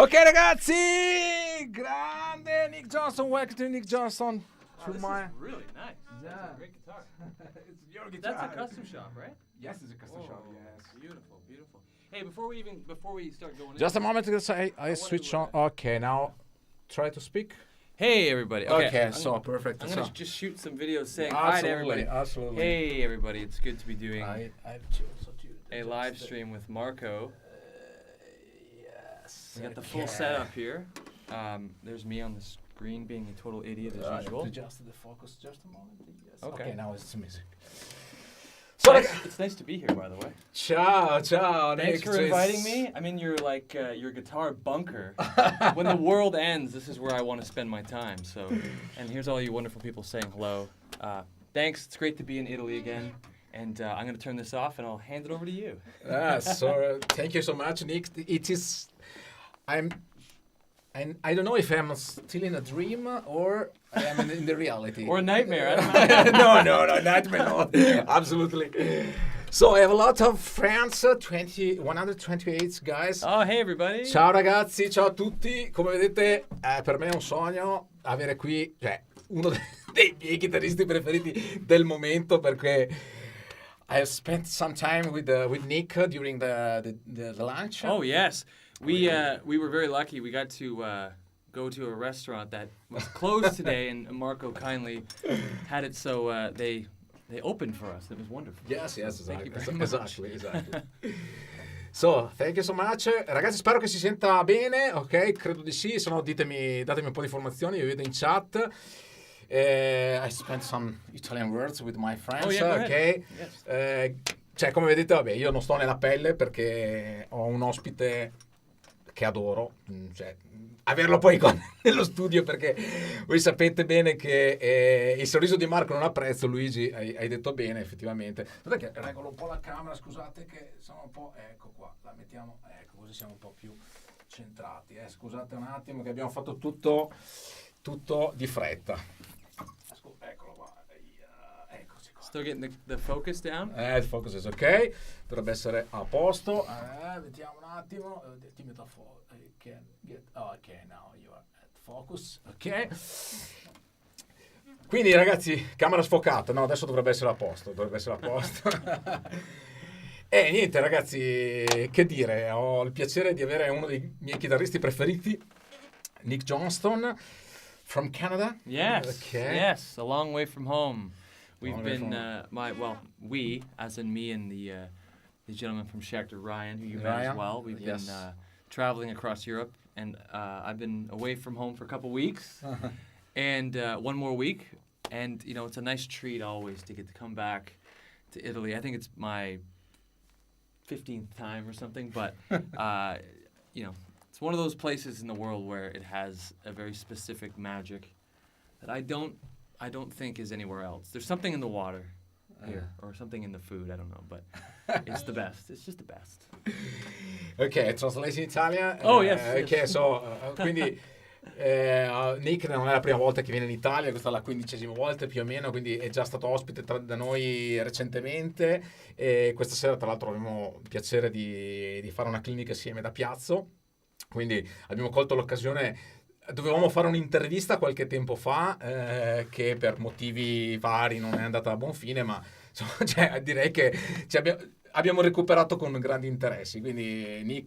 Ok ragazzi, grande Nick Johnston, welcome to Nick Johnston. This is really nice. That's a great guitar. It's your guitar. That's a custom shop, right? Yes, it's a custom Whoa, shop, yes. Beautiful, beautiful. Hey, before we start going Just a into moment because I switch on. Okay, now try to speak. Hey everybody. Okay, so perfect. I'm gonna just shoot some videos saying Absolutely, hi to everybody. absolutely. Hey everybody, it's good to be doing I've a live stream with Marco. Yes. We got the full setup here. There's me on the screen being a total idiot as usual. Adjust the focus just a moment. Yes. Okay. Now it's music. It's nice to be here, by the way. Ciao. Thanks Nick. for inviting me. I'm in your your guitar bunker. When the world ends, this is where I want to spend my time. So, and here's all you wonderful people saying hello. Thanks. It's great to be in Italy again. And I'm gonna turn this off, and I'll hand it over to you. So thank you so much, Nick. It is, I don't know if I'm still in a dream or I am in the reality. Or a nightmare. I don't know. no, nightmare, no. Absolutely. So I have a lot of friends, 128 guys. Oh, hey everybody. Ciao ragazzi, ciao a tutti. Come vedete, per me è un sogno avere qui uno dei miei chitarristi preferiti del momento, perché I have spent some time with Nick during the lunch. Oh yes, we were very lucky. We got to go to a restaurant that was closed today, and Marco kindly had it so they opened for us. It was wonderful. Yes, Thank exactly. you very much. Exactly. So, thank you so much. Ragazzi, spero che si senta bene, ok? Credo di sì, se no datemi un po' di informazioni, vi vedo in chat. I spent some Italian words with my friends, Oh, yeah, go ok? Yes. Cioè, come vedete, vabbè, io non sto nella pelle perché ho un ospite che adoro, cioè, averlo poi nello studio, perché voi sapete bene che il sorriso di Marco non ha prezzo. Luigi, hai detto bene, effettivamente. Guardate che regolo un po' la camera, scusate che sono un po', ecco qua, la mettiamo, ecco, così siamo un po' più centrati, scusate un attimo che abbiamo fatto tutto di fretta. Eccolo qua, eccoci qua. Still getting the focus down? Il focus is ok, dovrebbe essere a posto. Vediamo un attimo. Ok, now you are at focus. Ok. Quindi ragazzi, camera sfocata. No, adesso dovrebbe essere a posto. E niente ragazzi, che dire, ho il piacere di avere uno dei miei chitarristi preferiti, Nick Johnston, from Canada. Yes. Okay. Yes. A long way from home. We've Long way been from we, as in me and the gentleman from Schecter, Ryan, who you met as Ryan, well. We've yes. been traveling across Europe, and I've been away from home for a couple weeks, and one more week. And you know, it's a nice treat always to get to come back to Italy. I think it's my 15th time or something, but you know, it's one of those places in the world where it has a very specific magic that I don't think is anywhere else. There's something in the water here, or something in the food, I don't know, but it's the best. It's just the best. Ok, translation in Italian. Oh, yes. Ok, Yes. so, quindi Nick non è la prima volta che viene in Italia, questa è la 15ª volta più o meno, quindi è già stato ospite da noi recentemente, e questa sera tra l'altro abbiamo il piacere di fare una clinica assieme da Piazzo, quindi abbiamo colto l'occasione. Dovevamo fare un'intervista qualche tempo fa che per motivi vari non è andata a buon fine, ma insomma, cioè, direi che abbiamo recuperato con grandi interessi. Quindi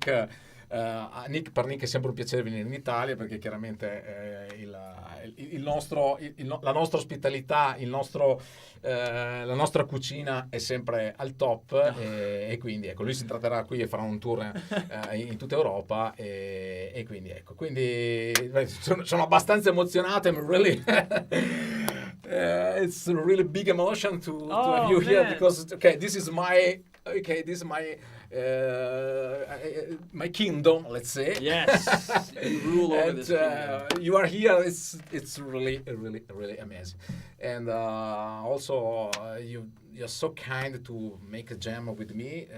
per Nick è sempre un piacere venire in Italia, perché chiaramente la nostra ospitalità, la nostra cucina è sempre al top, e quindi ecco, lui si tratterà qui e farà un tour in tutta Europa, e quindi ecco, sono abbastanza emozionato. I'm really it's a really big emotion to have you here, because this is my my kingdom, let's say. Yes, you rule over this kingdom. You are here. It's really amazing, and also you're so kind to make a jam with me.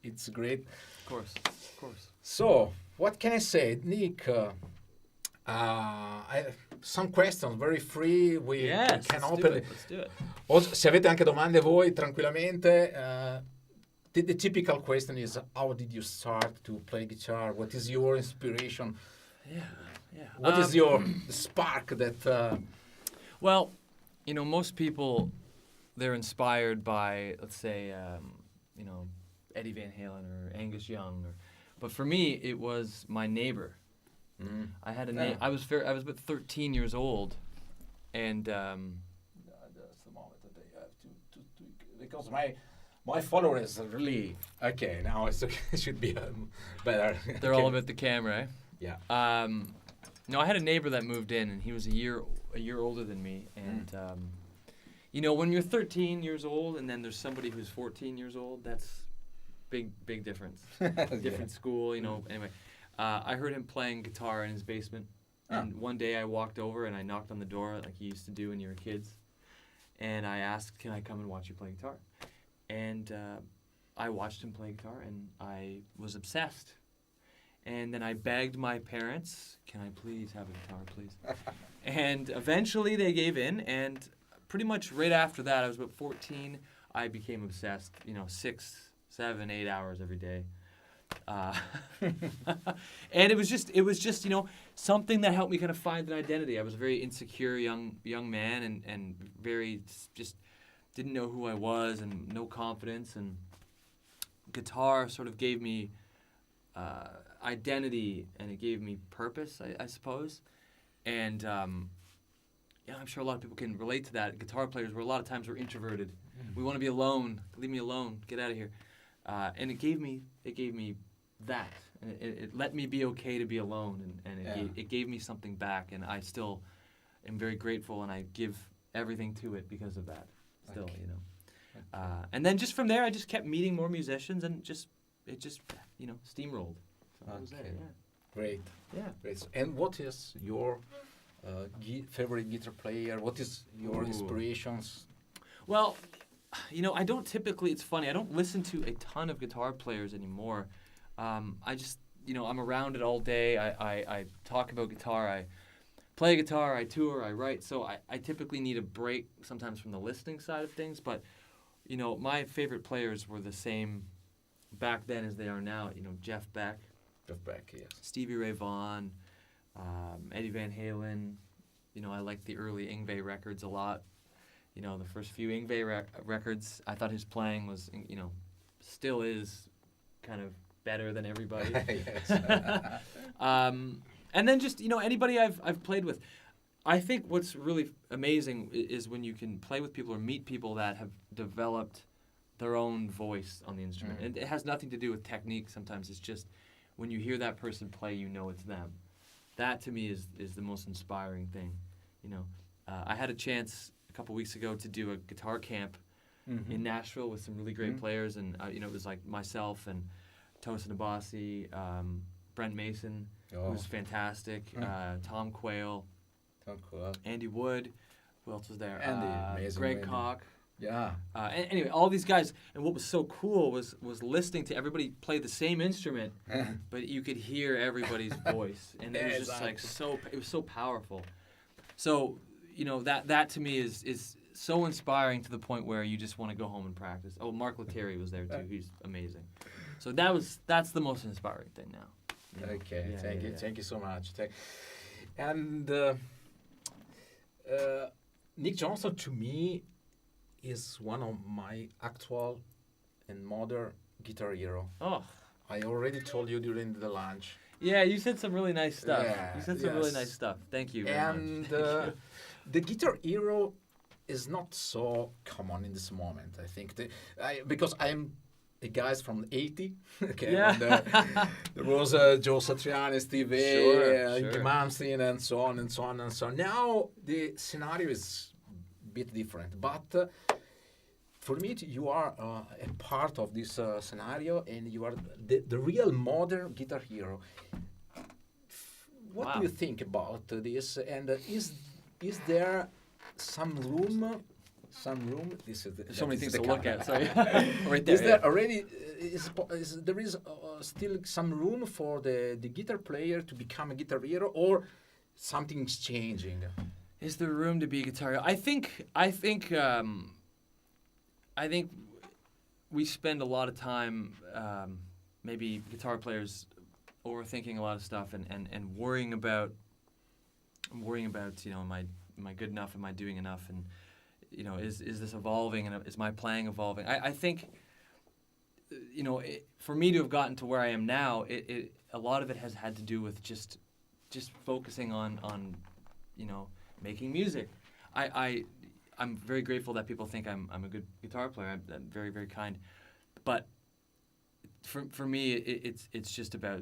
It's great. Of course. So what can I say, Nick? Some questions, very free. We can open. Let's do it. O se avete anche domande voi, tranquillamente. the typical question is, how did you start to play guitar? What is your inspiration? Yeah. What is your spark that? Well, you know, most people, they're inspired by, let's say, you know, Eddie Van Halen or Angus Young, but for me, it was my neighbor. I had a neighbor. I was about 13 years old, and That's the moment that I have to because my followers are really okay. Now it should be better. they're all about the camera. Eh? Yeah. No, I had a neighbor that moved in, and he was a year older than me, and you know, when you're 13 years old, and then there's somebody who's 14 years old, that's big difference. Different school, you know. Anyway, I heard him playing guitar in his basement, and one day I walked over and I knocked on the door like you used to do when you were kids, and I asked, "Can I come and watch you play guitar?" And I watched him play guitar, and I was obsessed. And then I begged my parents, "Can I please have a guitar, please?" And eventually they gave in, and pretty much right after that, I was about 14, I became obsessed, you know, 6, 7, 8 hours every day. And it was just, you know, something that helped me kind of find an identity. I was a very insecure young man, and very just didn't know who I was, and no confidence, and guitar sort of gave me identity, and it gave me purpose, I suppose. And yeah, I'm sure a lot of people can relate to that. Guitar players, where a lot of times we're introverted. We want to be alone. Leave me alone. Get out of here. And it gave me that. And it let me be okay to be alone, and it gave me something back. And I still am very grateful, and I give everything to it because of that. Still, you know. And then just from there, I just kept meeting more musicians, and it just you know, steamrolled. So that was it. Yeah. Great. Yeah. Great. And what is your favorite guitar player? What is your inspirations? Well, you know, I don't typically, it's funny, I don't listen to a ton of guitar players anymore. I just, you know, I'm around it all day. I talk about guitar. I play guitar. I tour. I write. So I typically need a break sometimes from the listening side of things. But, you know, my favorite players were the same back then as they are now. You know, Jeff Beck. Jeff Beck, yes. Stevie Ray Vaughan. Eddie Van Halen. You know, I like the early Yngwie records a lot. You know, the first few Yngwie records, I thought his playing was, you know, still is kind of better than everybody. And then just, you know, anybody I've played with. I think what's really amazing is when you can play with people or meet people that have developed their own voice on the instrument. And it has nothing to do with technique. Sometimes it's just when you hear that person play, you know it's them. That to me is the most inspiring thing. You know, I had a chance a couple weeks ago to do a guitar camp in Nashville with some really great players, and you know, it was like myself and Tosin Abasi, Brent Mason, who's fantastic, Tom Quayle, Andy Wood, who else was there? Andy, amazing. Greg Koch. Yeah. And anyway, all these guys, and what was so cool was listening to everybody play the same instrument, but you could hear everybody's voice, and it was just like it was so powerful. So, you know, that to me is so inspiring to the point where you just want to go home and practice. Oh, Mark Lettieri was there too. He's amazing. So that's the most inspiring thing now. You know? Okay, thank you so much. And Nick Johnson, to me, is one of my actual and modern guitar hero. Oh, I already told you during the lunch. Yeah, you said some really nice stuff. Yeah, you said some really nice stuff. Thank you very much. And the guitar hero is not so common in this moment, I think. Because I'm a guy from the 80s. Okay, yeah. There was Joe Satriani, Steve Vai, Inge Malmsteen, and so on and so on and so on. Now the scenario is a bit different, but for me, you are a part of this scenario, and you are the real modern guitar hero. What do you think about this? And is there some room? This is so many things to look at. Sorry, right there. Is there already? There is still some room for the guitar player to become a guitar hero, or something's changing? Is there room to be a guitar hero? I think we spend a lot of time, maybe guitar players, overthinking a lot of stuff and worrying about, am I good enough? Am I doing enough? And is this evolving? And is my playing evolving? I think, for me to have gotten to where I am now, a lot of it has had to do with just focusing on making music. I'm very grateful that people think I'm a good guitar player. I'm very, very kind, but for me, it's just about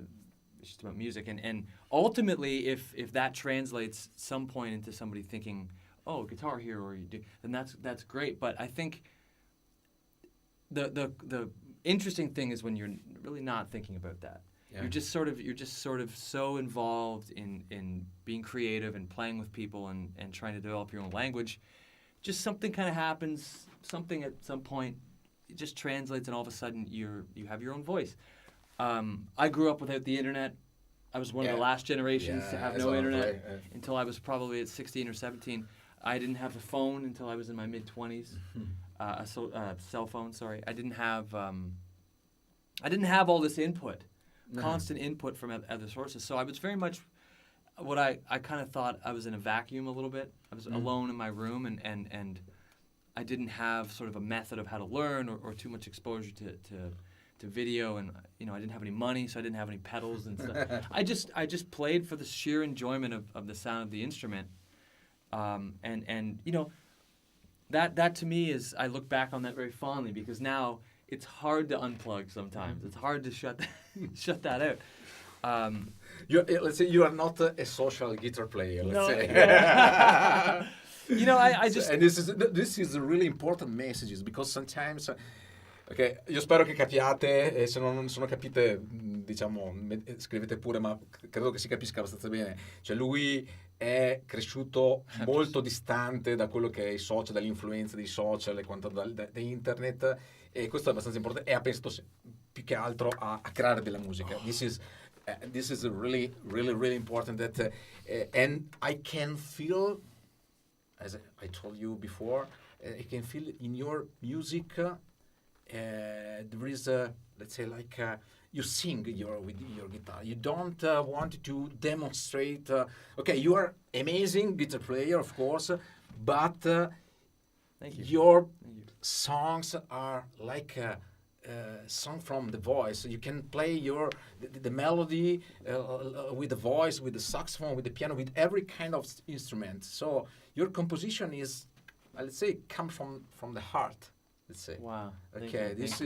music, and ultimately, if that translates some point into somebody thinking, oh, Guitar Hero, or you do, then that's great. But I think the interesting thing is when you're really not thinking about that. Yeah. You're just sort of so involved in being creative and playing with people and trying to develop your own language. Just something kind of happens, something at some point, it just translates, and all of a sudden you have your own voice. I grew up without the internet. I was one of the last generations to have no internet until I was probably at 16 or 17. I didn't have a phone until I was in my mid-20s. A cell phone, sorry. I didn't have all this input, constant input from other sources. So I was very much what I kind of thought I was in a vacuum a little bit. I was alone in my room, and I didn't have sort of a method of how to learn or too much exposure to video, and I didn't have any money, so I didn't have any pedals and stuff. I just played for the sheer enjoyment of the sound of the instrument, and that to me is, I look back on that very fondly, because now it's hard to unplug sometimes. It's hard to shut that out. Let's say you are not a social guitar player. Let's say. I just. And this is a really important messages, because sometimes. Ok, io spero che capiate, e se non capite, diciamo, scrivete pure, ma credo che si capisca abbastanza bene. Cioè, lui è cresciuto molto distante da quello che è i social, dall'influenza dei social e quanto da internet, e questo è abbastanza importante, e ha pensato più che altro a creare della musica. This is really, really, really important, that and I can feel, as I told you before, I can feel in your music. There is let's say, like you sing with your guitar. You don't want to demonstrate. Okay, you are amazing guitar player, of course, but Thank you. Your songs are like a song from the voice. You can play the melody with the voice, with the saxophone, with the piano, with every kind of instrument. So your composition is, let's say, comes from the heart. Let's say. Wow. Okay, this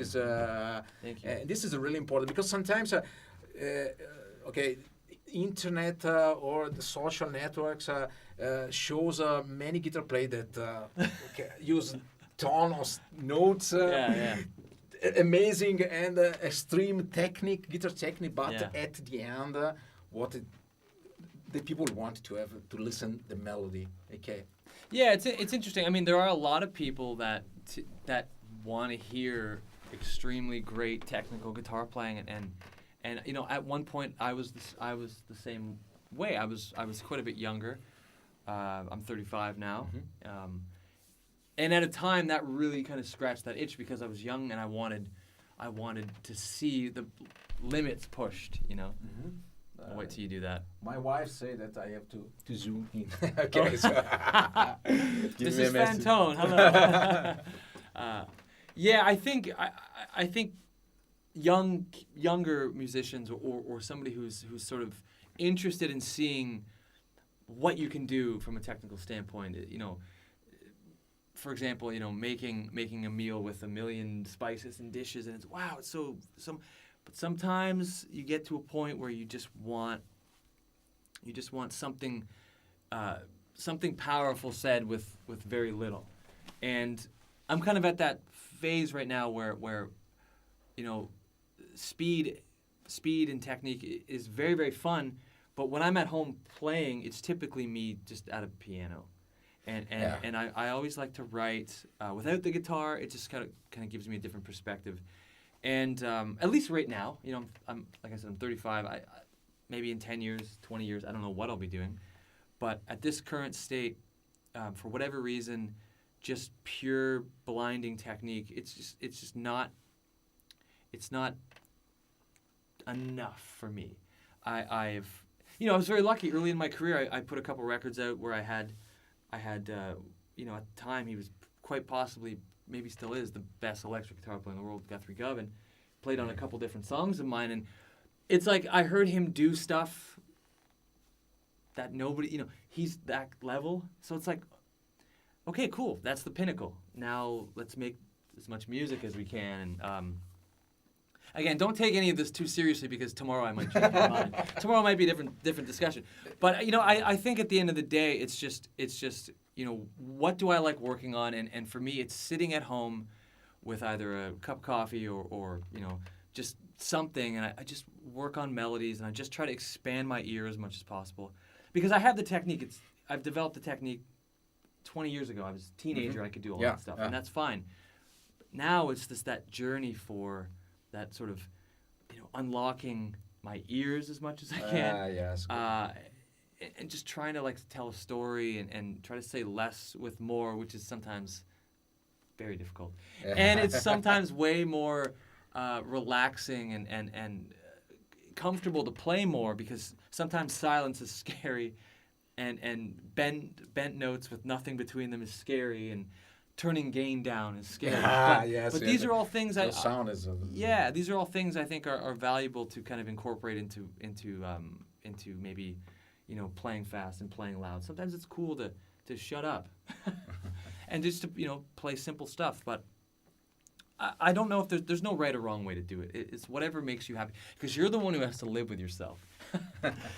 is really important, because sometimes, internet or the social networks shows many guitar players that use tones, notes, amazing and extreme guitar technique, but at the end, the people want to listen the melody. Okay. Yeah, it's interesting. I mean, there are a lot of people that want to hear extremely great technical guitar playing, and at one point I was the same way. I was quite a bit younger. I'm 35 now, and at a time that really kind of scratched that itch, because I was young and I wanted to see the limits pushed. I'll wait till you do that. My wife say that I have to zoom in. Okay, so this is Fantone. Hello. I think younger musicians or somebody who's sort of interested in seeing what you can do from a technical standpoint. For example, making a meal with a million spices and dishes, and it's so. But sometimes you get to a point where you just want something powerful said with very little. And I'm kind of at that phase right now where speed and technique is very, very fun, but when I'm at home playing, it's typically me just at a piano. And I always like to write without the guitar. It just kind of gives me a different perspective. And at least right now, I'm like I said, I'm 35. I maybe in 10 years, 20 years, I don't know what I'll be doing. But at this current state, for whatever reason, just pure blinding technique, it's just not it's not enough for me. I was very lucky early in my career. I put a couple records out where I had at the time he was quite possibly, maybe still is, the best electric guitar player in the world, Guthrie Govan. Played on a couple different songs of mine, and it's like I heard him do stuff that nobody, he's that level. So it's like, okay, cool, that's the pinnacle. Now let's make as much music as we can. And again, don't take any of this too seriously, because tomorrow I might change my mind. Tomorrow might be a different discussion. But I think at the end of the day, it's just what do I like working on? And for me, it's sitting at home with either a cup of coffee or just something, and I just work on melodies, and I just try to expand my ear as much as possible, because I have the technique. I've developed the technique 20 years ago. I was a teenager. I could do all that stuff, and that's fine. Now it's just that journey for that sort of unlocking my ears as much as I can. And just trying to tell a story and try to say less with more, which is sometimes very difficult. And it's sometimes way more relaxing and comfortable to play more, because sometimes silence is scary, and bent notes with nothing between them is scary, and turning gain down is scary. But these are all things sound is these are all things I think are valuable to kind of incorporate into maybe playing fast and playing loud. Sometimes it's cool to shut up and just to play simple stuff. But I don't know if there's no right or wrong way to do it. It's whatever makes you happy, because you're the one who has to live with yourself.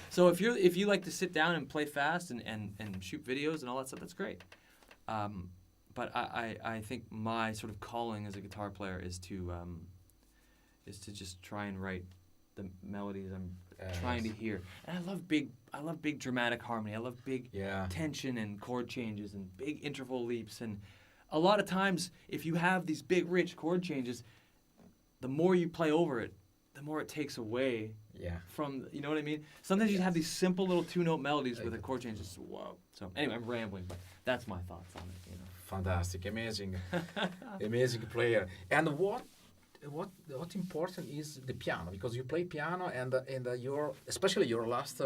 So if you like to sit down and play fast and shoot videos and all that stuff, that's great. But I think my sort of calling as a guitar player is to just try and write the melodies I'm trying to hear. And I love big dramatic harmony. I love big tension and chord changes and big interval leaps. And a lot of times, if you have these big, rich chord changes, the more you play over it, the more it takes away from, you know what I mean? Sometimes you have these simple little two-note melodies with a chord change. It's whoa. So anyway, I'm rambling, but that's my thoughts on it. Fantastic, amazing, amazing player. And what important is the piano, because you play piano, and especially your last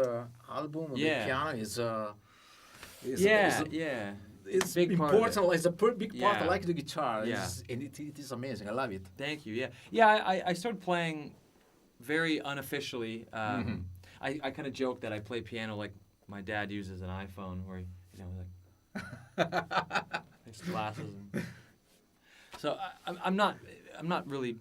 album, the piano is it's big important. Part it's a big part. I like the guitar. And it is amazing. I love it. Thank you. I started playing very unofficially. I kind of joke that I play piano like my dad uses an iPhone, where his glasses. So I'm not really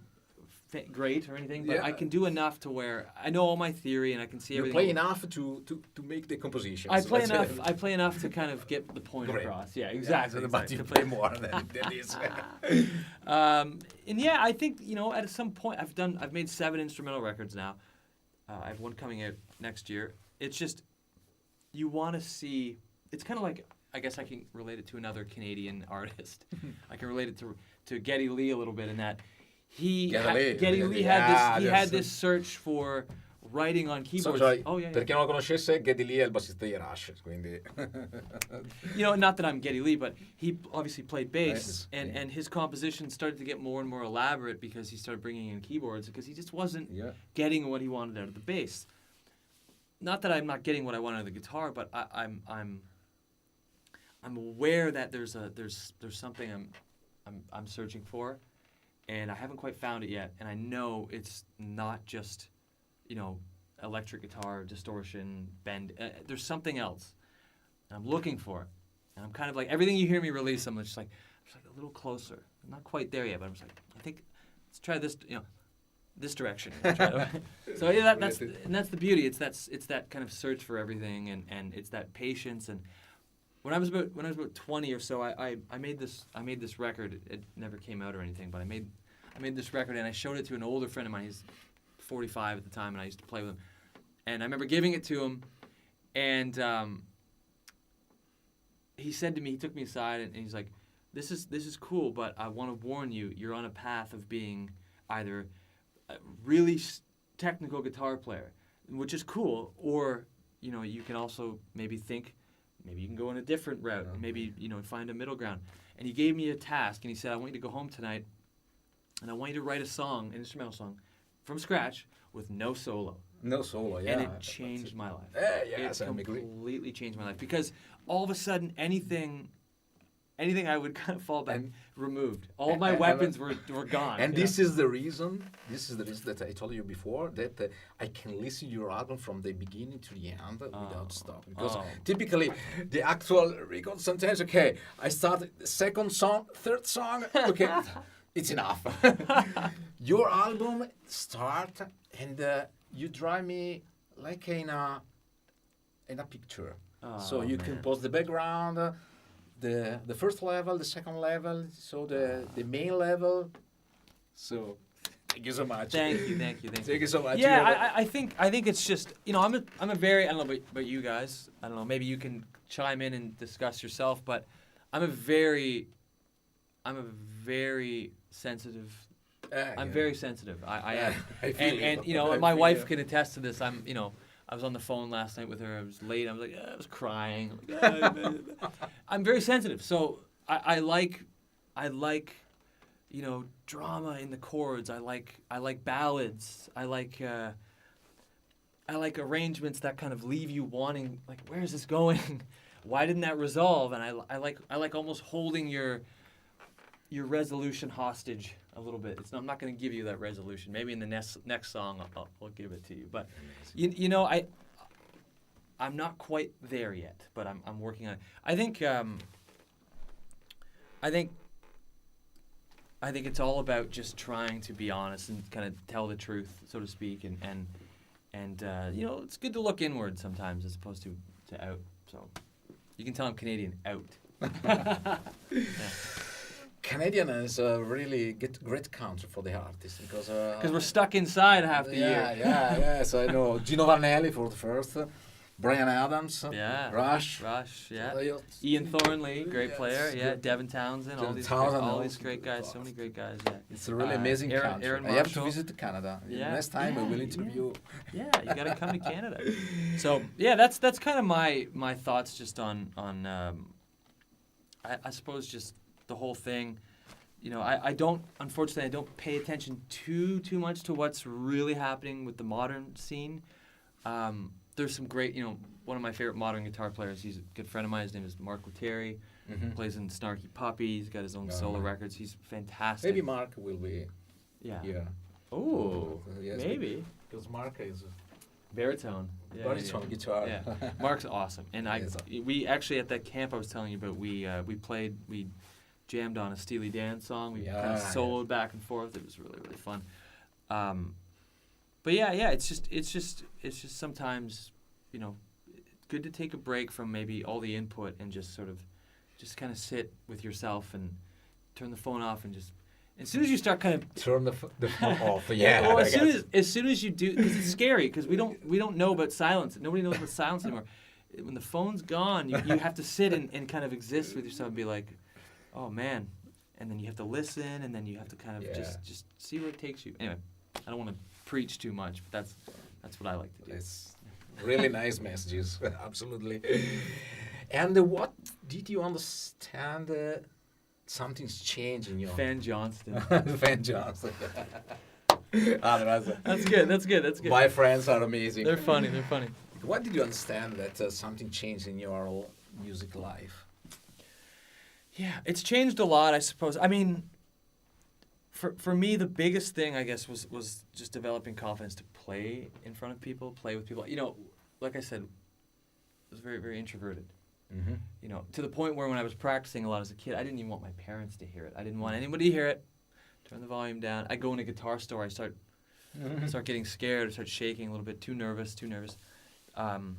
great or anything, but I can do enough to where I know all my theory and I can see everything. You play enough to make the composition. I play enough to kind of get the point across. Yeah, exactly. But you play more than this. And I think at some point I've made 7 instrumental records now. I have one coming out next year. It's just you want to see. It's kind of like, I guess I can relate it to another Canadian artist. I can relate it to Geddy Lee a little bit in that Geddy Lee had this search for writing on keyboards. Per chi non lo conoscesse, Geddy Lee è il bassista di Rush, quindi not that I'm Geddy Lee, but he obviously played bass, and his composition started to get more and more elaborate because he started bringing in keyboards, because he just wasn't getting what he wanted out of the bass. Not that I'm not getting what I want out of the guitar, but I'm aware that there's something I'm searching for, and I haven't quite found it yet. And I know it's not just electric guitar, distortion, bend. There's something else, and I'm looking for it. And I'm kind of like, everything you hear me release, I'm just like a little closer. I'm not quite there yet, but I'm just like, I think let's try this. This direction. So that's the beauty. It's that kind of search for everything, and it's that patience. And when I was about 20 or so, I made this record. It never came out or anything, but I made this record, and I showed it to an older friend of mine. He's 45 at the time, and I used to play with him. And I remember giving it to him, and he said to me, he took me aside, and he's like, "This is cool, but I want to warn you. You're on a path of being either a really technical guitar player, which is cool, or you can also maybe think." Maybe you can go in a different route. Maybe, find a middle ground. And he gave me a task, and he said, I want you to go home tonight and I want you to write a song, an instrumental song, from scratch with no solo. No solo, yeah. And it changed my life. Yes, It I agree. completely changed my life because all of a sudden anything I would kind of fall back removed. All of my weapons were gone. And this is the reason. This is the reason that I told you before that I can listen to your album from the beginning to the end without stopping. Because typically the actual record sometimes I start the second song, third song, it's enough. Your album start and you drive me like in a picture. So you can pause the background. The first level, the second level, so the main level. So thank you so much. Thank you. Thank you so much. Yeah, I think it's just I'm a very, I don't know about you guys. I don't know, maybe you can chime in and discuss yourself, but I'm a very sensitive. I'm very sensitive. I am. And my wife can attest to this. I was on the phone last night with her. I was late. I was like, I was crying. I'm very sensitive, so I like, drama in the chords. I like ballads. I like arrangements that kind of leave you wanting, like, where's this going? Why didn't that resolve? And I like almost holding your resolution hostage a little bit. I'm not going to give you that resolution. Maybe in the next song I'll give it to you. But I'm not quite there yet. But I'm working on it. I think it's all about just trying to be honest and kind of tell the truth, so to speak, and it's good to look inward sometimes as opposed to out. So you can tell I'm Canadian, out. Yeah. Canadian is a really great country for the artists because we're stuck inside half the year. Yes, I know. Gino Vanelli for the first, Bryan Adams, Rush, Ian Thornley, great player. Yeah, Devin Townsend, all these great guys, so many great guys. Yeah, it's a really amazing country. Aaron I have to visit Canada. Next time I will interview. Yeah, you got to come to Canada. So yeah, that's kind of my thoughts just on I suppose just the whole thing. I don't pay attention too much to what's really happening with the modern scene. There's some great, one of my favorite modern guitar players, he's a good friend of mine, his name is Mark Lettieri. Plays in Snarky Puppy, he's got his own solo records, he's fantastic. Maybe Mark will be here. Oh, yes, maybe. Because Mark is baritone. Baritone guitar. Yeah. Mark's awesome. And we actually, at that camp I was telling you about, we jammed on a Steely Dan song. We kind of soloed back and forth. It was really, really fun. But it's just sometimes, good to take a break from maybe all the input and just sort of, just kind of sit with yourself and turn the phone off and just. As soon as you start kind of turn the phone off, yeah. Well, as soon as you do, because it's scary, because we don't know about silence. Nobody knows about silence anymore. When the phone's gone, you have to sit and kind of exist with yourself and be like, oh man, and then you have to listen, and then you have to kind of just see where it takes you. Anyway, I don't want to preach too much, but that's what I like to do. It's really nice messages, absolutely. And what did you understand? Something's changed in your Van Johnston. Van Johnston. That's good. My friends are amazing. They're funny. What did you understand that something changed in your music life? Yeah, it's changed a lot, I suppose. I mean, for me, the biggest thing, I guess, was just developing confidence to play in front of people, play with people. Like I said, I was very, very introverted. Mm-hmm. To the point where when I was practicing a lot as a kid, I didn't even want my parents to hear it. I didn't want anybody to hear it. Turn the volume down. I go in a guitar store. I start getting scared. I start shaking a little bit. Too nervous. And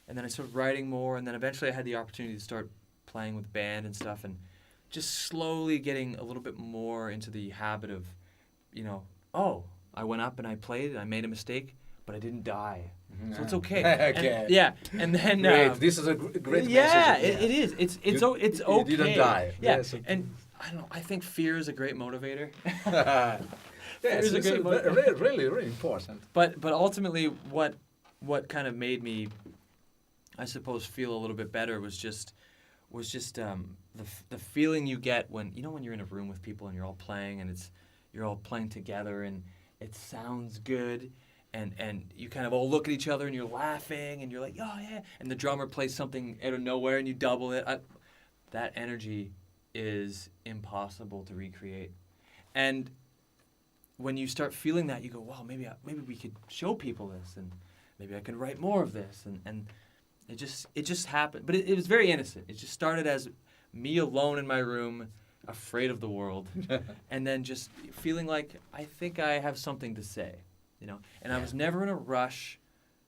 then I started writing more. And then eventually I had the opportunity to start playing with band and stuff. And just slowly getting a little bit more into the habit of, I went up and I played and I made a mistake, but I didn't die. So it's okay. Okay. And then great. This is a great message. It is. It's okay. You didn't die. Yeah. Yes. And I don't know. I think fear is a great motivator. It's really, really important. But ultimately, what kind of made me, I suppose, feel a little bit better was just the feeling you get when you're in a room with people and you're all playing and you're all playing together and it sounds good. And you kind of all look at each other and you're laughing and you're like, oh yeah. And the drummer plays something out of nowhere and you double it. That energy is impossible to recreate. And when you start feeling that, you go, wow, maybe we could show people this, and maybe I can write more of this. And it just happened. But it was very innocent. It just started as me alone in my room, afraid of the world, and then just feeling like I think I have something to say, you know. And I was never in a rush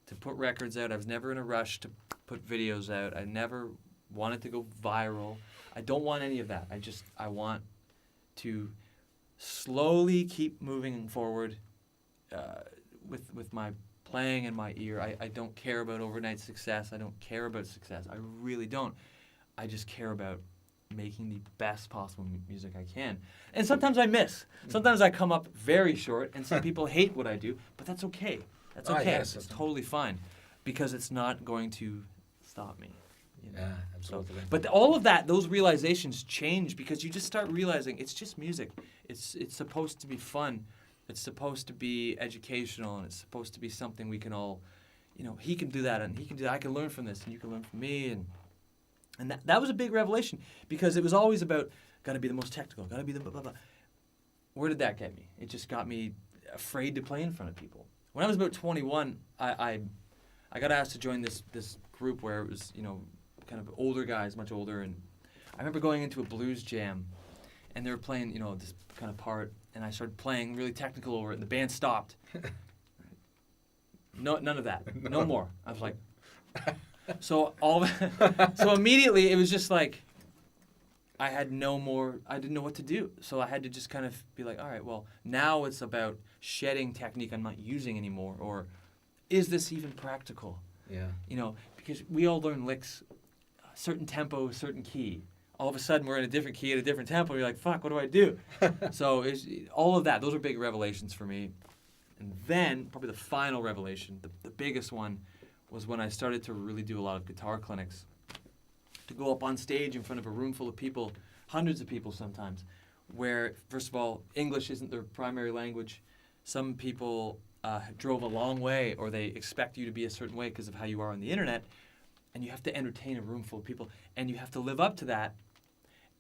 to put records out. I was never in a rush to put videos out. I never wanted to go viral. I don't want any of that. I want to slowly keep moving forward with my playing and my ear. I don't care about overnight success. I don't care about success. I really don't. I just care about making the best possible music I can. And sometimes I miss. Sometimes I come up very short, and some people hate what I do, but that's okay. That's okay. Yes, it's totally fine, because it's not going to stop me. You know? Yeah, absolutely. So, but all of that, those realizations change because you just start realizing it's just music. It's supposed to be fun. It's supposed to be educational, and it's supposed to be something we can all, you know, he can do that, and he can do that. I can learn from this, and you can learn from me, and that was a big revelation, because it was always about gotta be the most technical, gotta be the blah blah blah. Where did that get me? It just got me afraid to play in front of people. When I was about 21, I got asked to join this group where it was, you know, kind of older guys, much older, and I remember going into a blues jam, and they were playing, you know, this kind of part, and I started playing really technical over it, and the band stopped. No, none of that. No more. I was like, so immediately it was just like, I didn't know what to do. So I had to just kind of be like, all right, well, now it's about shedding technique I'm not using anymore, or is this even practical? Yeah. You know, because we all learn licks, certain tempo, certain key. All of a sudden we're in a different key at a different tempo. You're like, fuck, what do I do? So it's, all of that, those are big revelations for me. And then probably the final revelation, the biggest one, was when I started to really do a lot of guitar clinics. To go up on stage in front of a room full of people, hundreds of people sometimes, where, first of all, English isn't their primary language. Some people drove a long way, or they expect you to be a certain way because of how you are on the internet, and you have to entertain a room full of people, and you have to live up to that,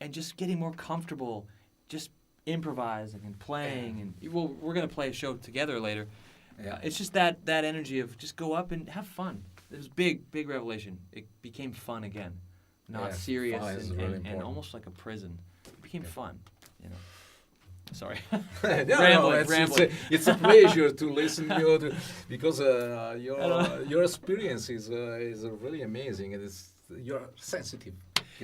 and just getting more comfortable, just improvising and playing, and well, we're going to play a show together later. Yeah. It's just that energy of just go up and have fun. It was big revelation. It became fun again, not serious and almost like a prison. It became fun, you know. Sorry. It's a pleasure to listen to you because your experience is really amazing, and you're sensitive.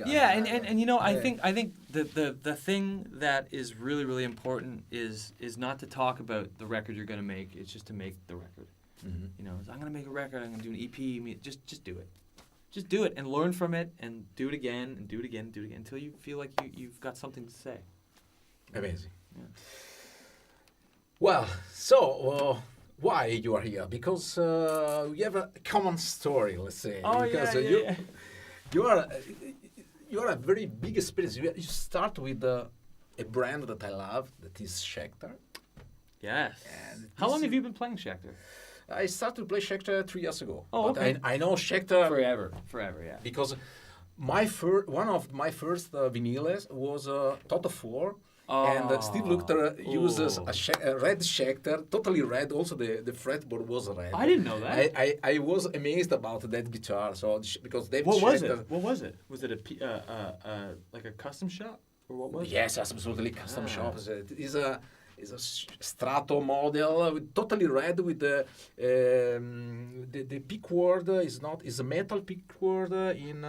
Yeah, and you know, I think the thing that is really, really important is not to talk about the record you're gonna make. It's just to make the record. Mm-hmm. You know, I'm gonna make a record. I'm gonna do an EP. Just do it. Just do it and learn from it, and do it again and do it again and do it again until you feel like you've got something to say. Amazing. Yeah. Well, so why you are here? Because we have a common story, let's say. Oh, because yeah. You are a very big experience. You start with a brand that I love, that is Schecter. Yes. How long have you been playing Schecter? I started to play Schecter 3 years ago. Oh, okay. I know Schecter forever, yeah. Because one of my first vinyls was Toto 4. And Steve Lukather uses a red Schecter, totally red. Also, the fretboard was red. I didn't know that. I was amazed about that guitar. So because David What Schecter, was it? Was it like a custom shop, or what was it? Yes, absolutely custom shop. It is a Strato model, totally red with the pickguard is a metal pickguard in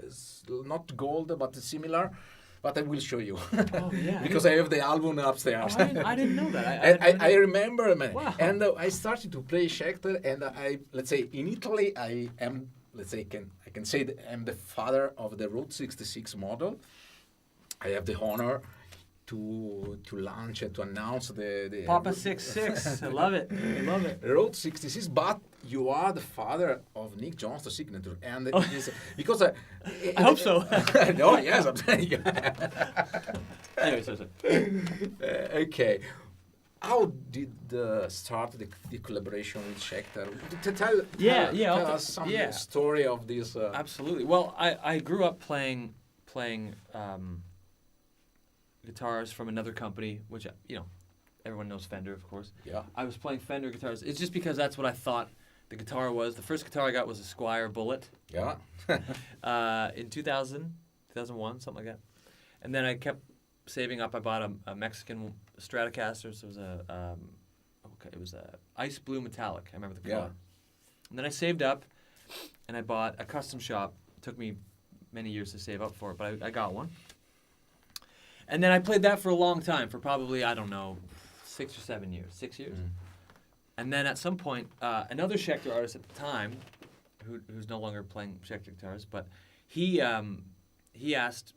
it's not gold but similar. But I will show you. Oh, yeah. Because I have the album upstairs. Oh, I didn't know that. I remember, man. Wow. And I started to play Schecter, and let's say in Italy, I am, let's say, I can say that I'm the father of the Route 66 model. I have the honor to launch and to announce the Papa 66. I love it. I love it. Route 66, but you are the father of Nick John's signature, and it is because I hope so. No, yes, I'm saying. Anyway, so. Okay. How did start the collaboration with Schecter? Tell us some story of this. Absolutely. Well, I grew up playing guitars from another company, which everyone knows Fender, of course. Yeah. I was playing Fender guitars. It's just because that's what I thought the guitar was. The first guitar I got was a Squier Bullet. Yeah. In 2000, 2001, something like that. And then I kept saving up. I bought a Mexican Stratocaster. So it was a ice blue metallic. I remember the color. Yeah. And then I saved up, and I bought a custom shop. It took me many years to save up for it, but I got one. And then I played that for a long time, for probably, 6 or 7 years. 6 years. Mm. And then at some point, another Schecter artist at the time, who's no longer playing Schecter guitars, but he asked,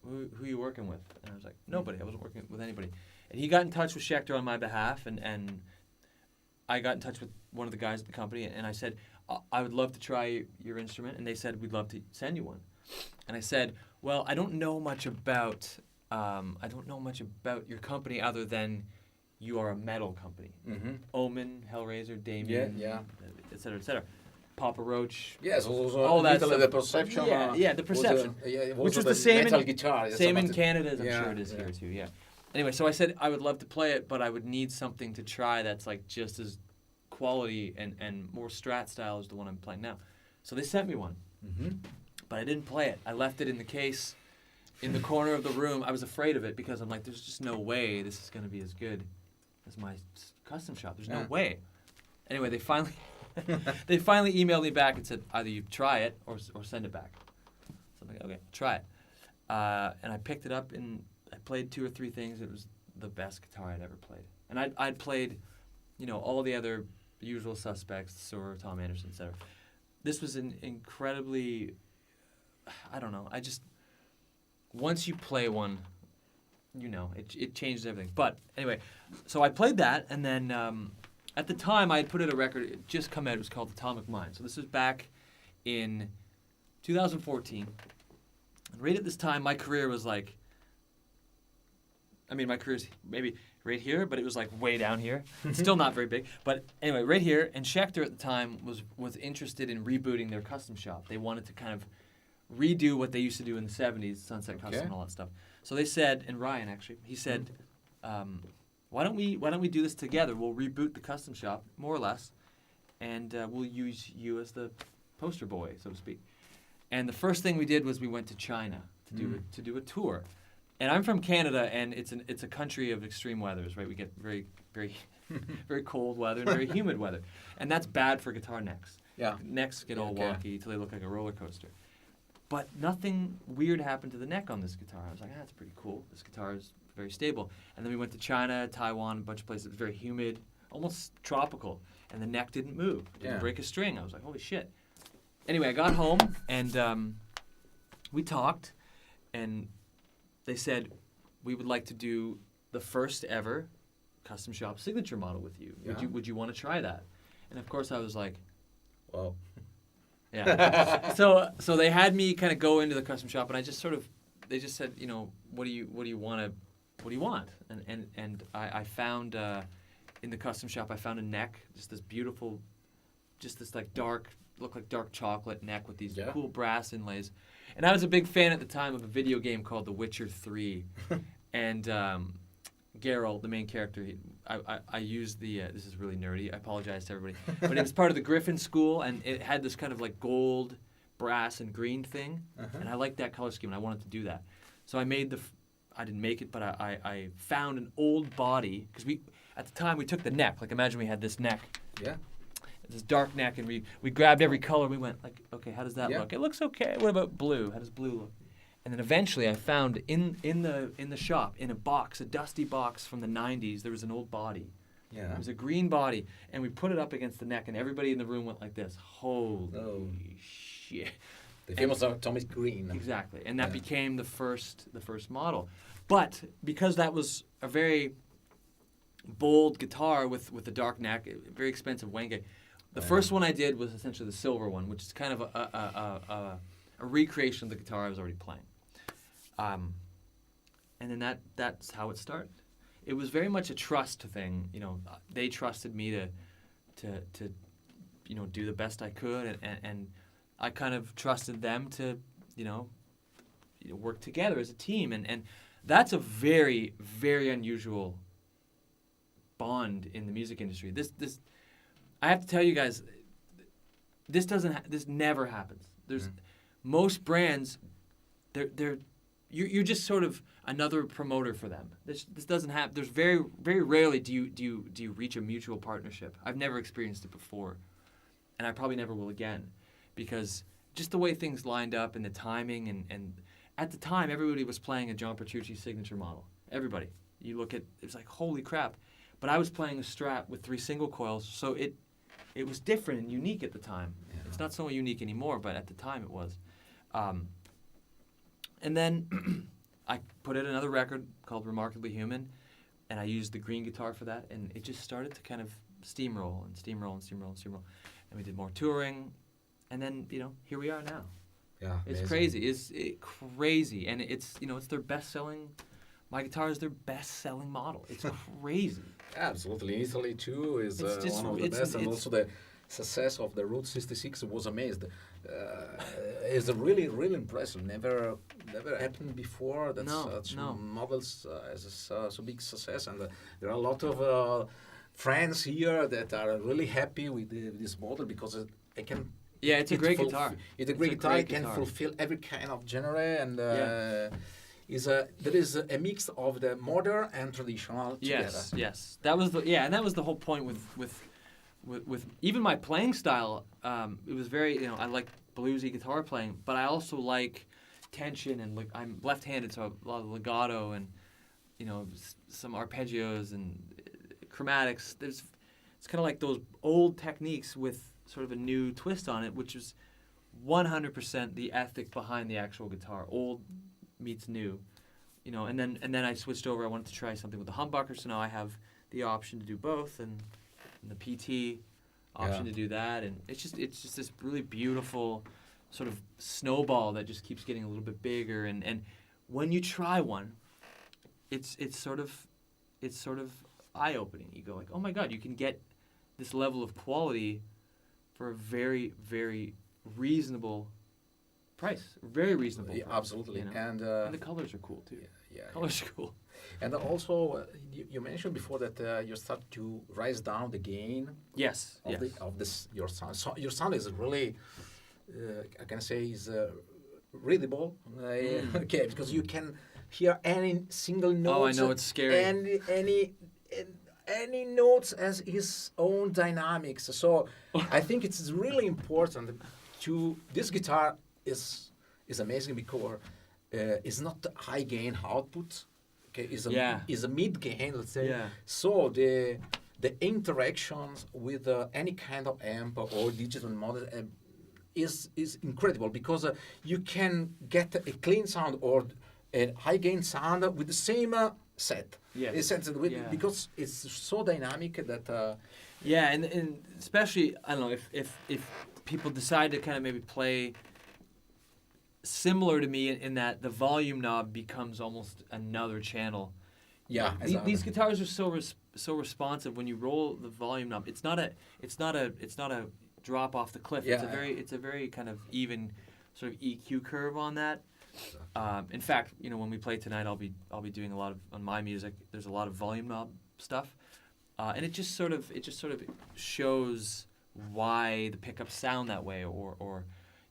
who are you working with? And I was like, nobody. I wasn't working with anybody. And he got in touch with Schecter on my behalf, and I got in touch with one of the guys at the company, and I said, I would love to try your instrument. And they said, we'd love to send you one. And I said, well, I don't know much about your company other than you are a metal company. Mm-hmm. Omen, Hellraiser, Damien, et cetera. Papa Roach. Yes, also all that stuff. The perception. The perception. Which was the same metal in guitar. Same in Canada as I'm sure it is here too. Yeah. Anyway, so I said I would love to play it, but I would need something to try that's like just as quality and more Strat style as the one I'm playing now. So they sent me one, but I didn't play it. I left it in the case, in the corner of the room. I was afraid of it because I'm like, there's just no way this is going to be as good as my custom shop. There's no way. Anyway, they finally emailed me back and said either you try it or send it back. So I'm like, okay, try it. And I picked it up and I played 2 or 3 things. It was the best guitar I'd ever played. And I'd played, all the other usual suspects, Suhr, Tom Anderson, etc. This was an incredibly, I don't know. Once you play one, it changes everything. But anyway, so I played that, and then at the time I had put out a record. It had just come out. It was called Atomic Mind. So this was back in 2014. And right at this time, my career was like, my career's maybe right here, but it was like way down here. Still not very big. But anyway, right here. And Schecter at the time was interested in rebooting their custom shop. They wanted to kind of redo what they used to do in the 70s, Sunset Custom and all that stuff. So they said, and Ryan actually, he said, why don't we do this together? We'll reboot the custom shop, more or less, and we'll use you as the poster boy, so to speak. And the first thing we did was we went to China to do a tour. And I'm from Canada, and it's a country of extreme weathers, right? We get very, very, very cold weather and very humid weather. And that's bad for guitar necks. Yeah. Necks get all wonky till they look like a roller coaster. But nothing weird happened to the neck on this guitar. I was like, that's pretty cool. This guitar is very stable. And then we went to China, Taiwan, a bunch of places. It was very humid, almost tropical. And the neck didn't move. Didn't break a string. I was like, holy shit. Anyway, I got home, and we talked, and they said, we would like to do the first ever custom shop signature model with you. Yeah. Would you want to try that? And of course I was like, well, yeah. So they had me kind of go into the custom shop, and I just they just said, what do you want? And I found in the custom shop, I found a neck, just this beautiful, just this like looked like dark chocolate neck with these cool brass inlays. And I was a big fan at the time of a video game called The Witcher 3. And Geralt, the main character, I used the, this is really nerdy, I apologize to everybody, but it was part of the Griffin School, and it had this kind of like gold, brass, and green thing. And I liked that color scheme, and I wanted to do that. So I made I didn't make it, but I found an old body, because at the time we took the neck, like imagine we had this neck. Yeah. This dark neck, and we grabbed every color. We went like, okay, how does that look? It looks okay. What about blue? How does blue look? And then eventually, I found in the shop, in a box, a dusty box from the 90s, there was an old body. Yeah. It was a green body, and we put it up against the neck, and everybody in the room went like this. Holy shit! The famous atomic green. Exactly, and that became the first model. But because that was a very bold guitar with a dark neck, a very expensive Wenge, the first one I did was essentially the silver one, which is kind of a recreation of the guitar I was already playing. And then that's how it started. It was very much a trust thing. You know, they trusted me to you know, do the best I could, and I kind of trusted them to, you know, work together as a team. And that's a very, very unusual bond in the music industry. This I have to tell you guys, this never happens. There's most brands, you're just sort of another promoter for them. This doesn't happen. There's very, very rarely do you reach a mutual partnership. I've never experienced it before, and I probably never will again, because just the way things lined up and the timing and at the time everybody was playing a John Petrucci signature model. Everybody. You look at it was like, holy crap. But I was playing a Strat with 3 single coils, so it was different and unique at the time. Yeah. It's not so unique anymore, but at the time it was. And then I put out another record called Remarkably Human, and I used the green guitar for that, and it just started to kind of steamroll. And we did more touring, and then, you know, here we are now. Yeah, it's amazing. Crazy. It's crazy, and it's, you know, it's their best-selling. My guitar is their best-selling model. It's crazy. Absolutely. In Italy too is one of the best, and also the success of the Route 66 was amazed. Is really, really impressive. Never happened before that such models as so big success, and there are a lot of friends here that are really happy with this model because it can. Yeah, it's a great guitar. It's a great guitar. It can fulfill every kind of genre, and there is a mix of the modern and traditional together. Yes. That was the whole point with even my playing style. It was very, you know, I like bluesy guitar playing, but I also like tension, and I'm left-handed, so a lot of legato and, you know, some arpeggios and chromatics. It's kind of like those old techniques with sort of a new twist on it, which is 100% the ethic behind the actual guitar. Old meets new, you know. And then I switched over. I wanted to try something with the humbucker, so now I have the option to do both, and the PT option to do that, and it's just this really beautiful sort of snowball that just keeps getting a little bit bigger. And when you try one, it's sort of eye-opening. You go like, oh my God, you can get this level of quality for a very, very reasonable price. Very reasonable price, absolutely. You know? And the colors are cool too. Yeah, colors are cool. And also, you mentioned before that you start to rise down the gain. Yes. Of this your sound. So your sound is really, I can say, is readable. Okay, because you can hear any single note. Oh, I know, it's scary. Any notes has his own dynamics. So I think it's really important to this guitar is amazing because it's not high gain output. Okay, is a mid gain, let's say. Yeah. So the interactions with any kind of amp or digital model is incredible because you can get a clean sound or a high gain sound with the same set. Yeah. Because it's so dynamic that. And especially, I don't know, if people decide to kind of maybe play similar to me in that the volume knob becomes almost another channel. Yeah, these guitars are so responsive when you roll the volume knob. It's not a drop off the cliff. Yeah. It's a very kind of even sort of EQ curve on that. In fact, you know, when we play tonight, I'll be doing a lot of on my music. There's a lot of volume knob stuff, and it just sort of shows why the pickups sound that way, or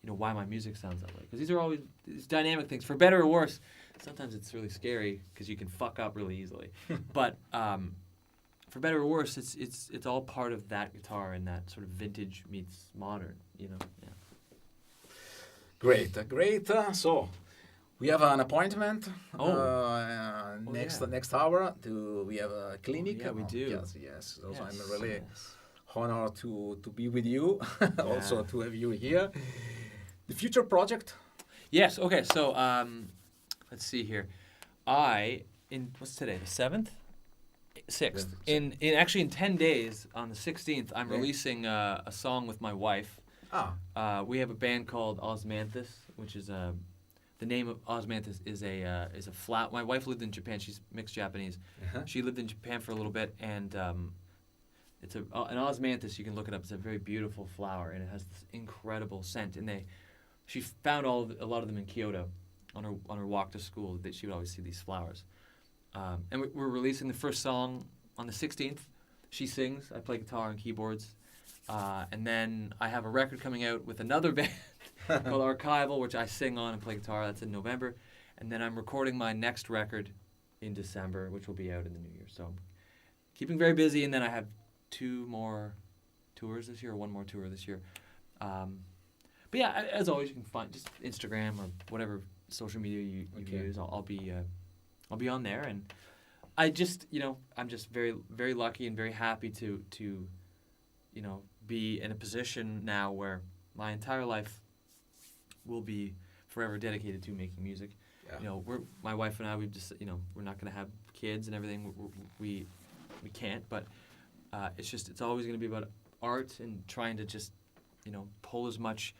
you know, why my music sounds that way. Because these are always these dynamic things, for better or worse. Sometimes it's really scary because you can fuck up really easily, but for better or worse, it's all part of that guitar and that sort of vintage meets modern. You know. Yeah. Great. So. We have an appointment next hour. We have a clinic. We do. Yes. So I'm really honored to be with you. Also to have you here. The future project. Yes. Okay. So let's see here. what's today? The 7th? 6th. Yeah. In 10 days, on the 16th, I'm releasing a song with my wife. We have a band called Osmanthus, which is the name of Osmanthus is a flower. My wife lived in Japan. She's mixed Japanese. She lived in Japan for a little bit, and it's an Osmanthus. You can look it up. It's a very beautiful flower, and it has this incredible scent. And she found a lot of them in Kyoto on her walk to school. That she would always see these flowers. And we're releasing the first song on the 16th. She sings. I play guitar and keyboards. And then I have a record coming out with another band called Archival, which I sing on and play guitar. That's in November. And then I'm recording my next record in December, which will be out in the new year. So I'm keeping very busy. And then I have 2 more tours this year, or 1 more tour this year. But yeah, as always, you can find just Instagram or whatever social media you use. I'll be on there, and I'm just very, very lucky and very happy to be in a position now where my entire life will be forever dedicated to making music. Yeah. My wife and I, we've just, we're not going to have kids and everything. We can't, but it's always going to be about art and trying to just, pull as much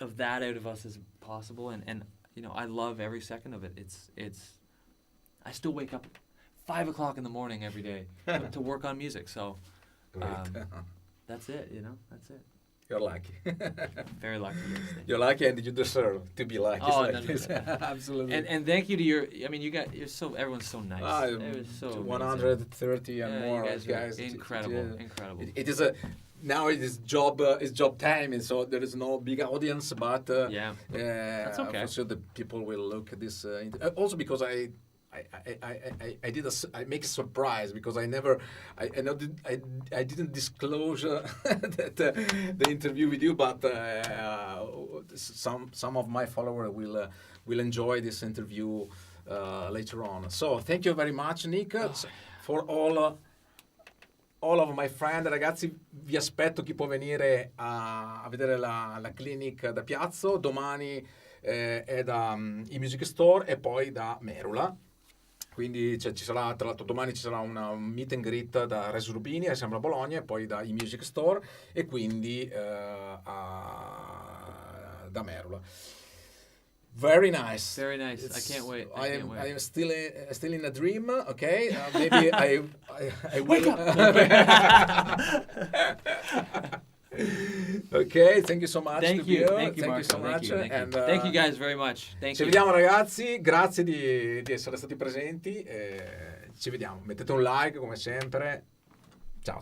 of that out of us as possible. And I love every second of it. I still wake up 5 o'clock in the morning every day to work on music. So that's it, that's it. You're lucky. Very lucky. Yes, you're lucky, and you deserve to be lucky. Absolutely. And thank you to everyone's so nice. It was so 130 and more guys. Incredible. It is now it is job time, and so there is no big audience, but that's okay. For sure the people will look at this. Also because I make a surprise because I didn't disclose that the interview with you, but some of my followers will enjoy this interview later on. So thank you very much, Nick, for all of my friend. Ragazzi, vi aspetto chi può venire a vedere la clinic da Piazzo. Domani è da eMusic Store e poi da Merula. Quindi ci sarà, tra l'altro domani ci sarà un meet and greet da Res Rubini a Sembra Bologna e poi da eMusic Store e quindi da Merula. Very nice. Very nice. I can't wait. I am still in a dream. Okay, maybe I wake up. Ok, thank you so much. Thank you. Thank you so much. Thank you guys very much. Ci vediamo ragazzi, grazie di essere stati presenti. Ci vediamo. Mettete un like come sempre. Ciao.